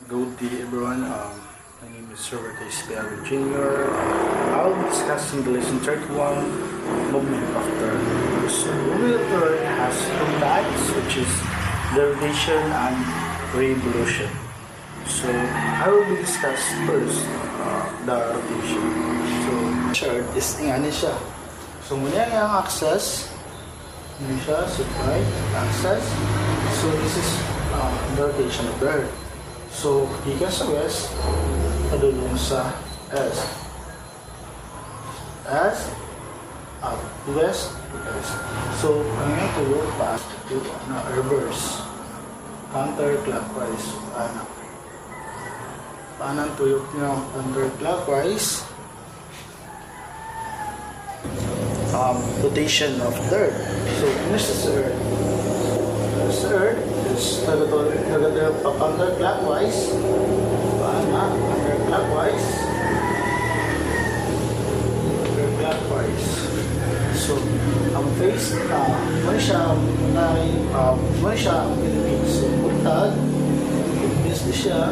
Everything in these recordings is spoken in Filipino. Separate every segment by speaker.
Speaker 1: Good day everyone. My name is Robert Espiago Jr. I'll be discussing the lesson 31, movement of the Earth. So, movement of the Earth has two types, which is the rotation and revolution. So, I will be discussing first the rotation. So, Earth is ingani siya. So, muna yung axis. Ano siya? So, right, axis. So, this is the rotation of the Earth. So, gikan sa west, padulong sa S. S, up, west, S. So, ang yung tuyo, pass to reverse. Counterclockwise. Paano ang tuyo nyo? Counterclockwise. Rotation of the Earth. So, this is the Earth. This Earth is nagatuloy pa counterclockwise. Paana? Counterclockwise. Counterclockwise. So, ang face, muna siya ang Philippines. So, buntag, Philippines na siya.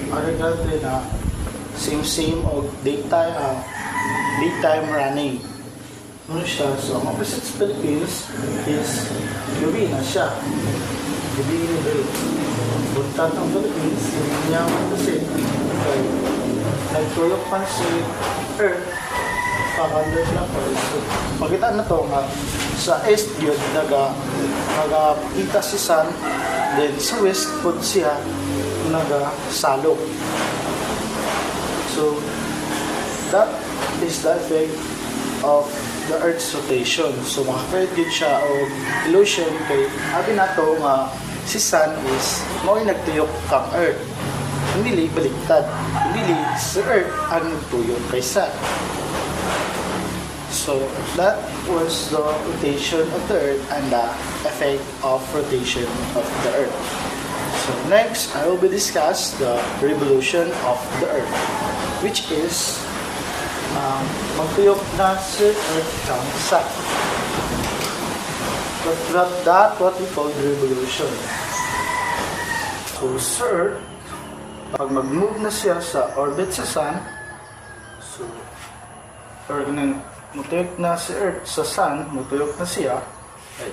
Speaker 1: Other country na same o daytime running. Ano siya? So, ang opposite sa Philippines is gabi na siya. Gabi na rin. Buntag ng Philippines, gabi niya ang opposite. Okay. Nagtulog pa si Earth, pa-counterclockwise. So, pagkitaan na ito nga, sa east yun, nagkita si Sun, then sa west po siya, nagsalok. So, that is the effect of the Earth's rotation. So, makakreate din siya o illusion kay abi na to nga si Sun is mao'y nagtuyok kang Earth. Hindi baliktad. Hindi si Earth ang nagtuyok kay Sun. So, that was the rotation of the Earth and the effect of rotation of the Earth. So, next, I will be discuss the revolution of the Earth, which is magtuyok na si Earth kang Sun. But that what we call revolution. So, Earth, pag mag-move na siya sa orbit sa Sun, so, or mutuyok na si Earth sa Sun, mutuyok na siya, ay,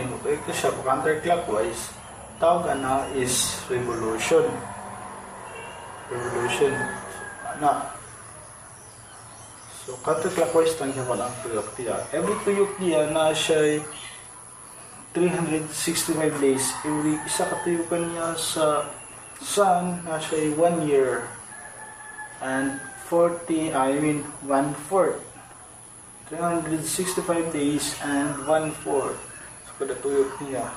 Speaker 1: mutuyok na siya counterclockwise, tawag na is revolution. Revolution. So, counterclockwise lang siya walang tuyok niya. Every tuyok niya na siya 365 days. Every isa katuyukan niya sa Sun na siya 1 year. And 1/4. 365 days and 1/4. So, kada tuyok niya.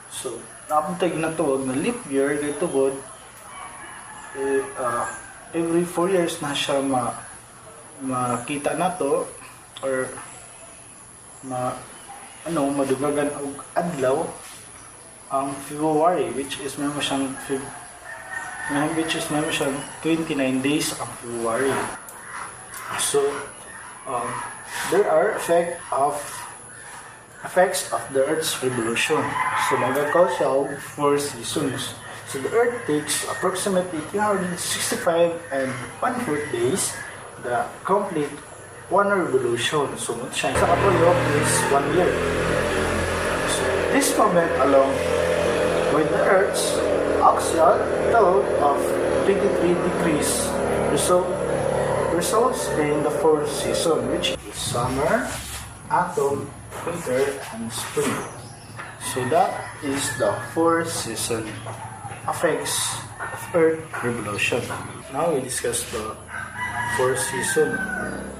Speaker 1: So, napuntag na tuwag na leap year, kaya tuwag, every 4 years na siya makita na to or madugagan og adlaw ang February which is meron siyang 29 days ang February. So there are effects of the Earth's revolution. So magkakaw siya og 4 seasons. So the Earth takes approximately 365 and 1/4 days to complete one revolution. So siya sa katuyok is 1 year. So this moment along with the Earth's axial tilt of 23 degrees results in the 4th season, which is summer, autumn, winter, and spring. So that is the 4th season effects of Earth revolution. Now we discuss the 4th season.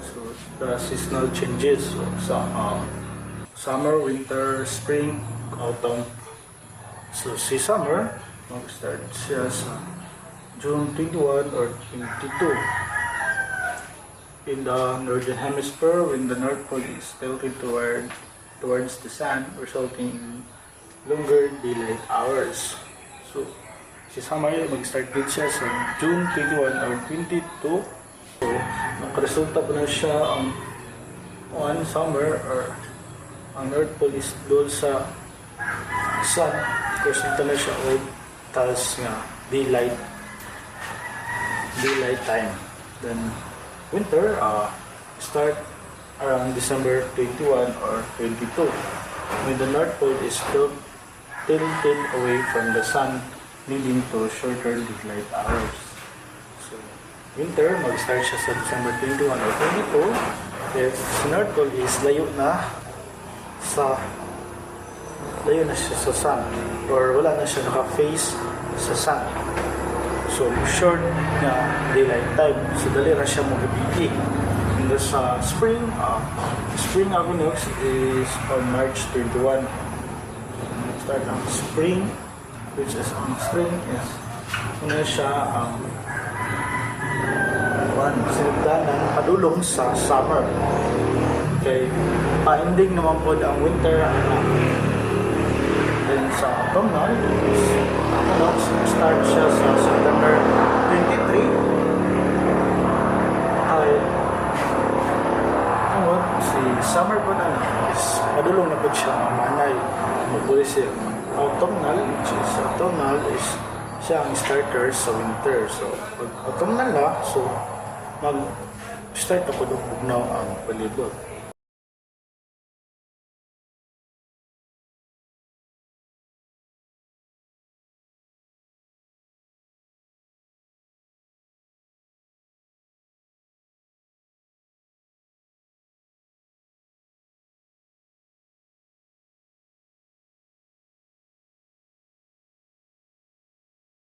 Speaker 1: So the seasonal changes. So, summer, winter, spring, autumn. So si summer, mag-start siya sa June 21 or 22. In the northern hemisphere, when the North Pole is tilted towards the sun, resulting in longer daylight hours. So, si summer, mag-start din siya sa June 21 or 22. So, nakaresulta po na siya ang summer or ang North Pole is doon sa sun. Because ito na siya old. Tapos nga, daylight time. Then, winter, start around December 21 or 22. When the North Pole is tilted away from the sun, leading to shorter daylight hours. So, winter, mag-start siya sa December 21 or 22. If si North Pole is layo na siya sa sun, or wala na siya naka-face sa sun. So, short na daylight time. So, dali na siya mag-ibig. And sa spring equinox is on March 21. Start ang spring, which is ang spring is una siya ang sinigdanan padulong sa summer. Okay, pa-ending naman po ang winter. Then sa autumnal is equinox, start siya sa September 23. Ay si summer po na is padulong na po siya manay. Maguli si autumnal, which is autumnal is siya ang starter sa winter. So pag autumnal na, so mag-start na po bugnaw ang palibot.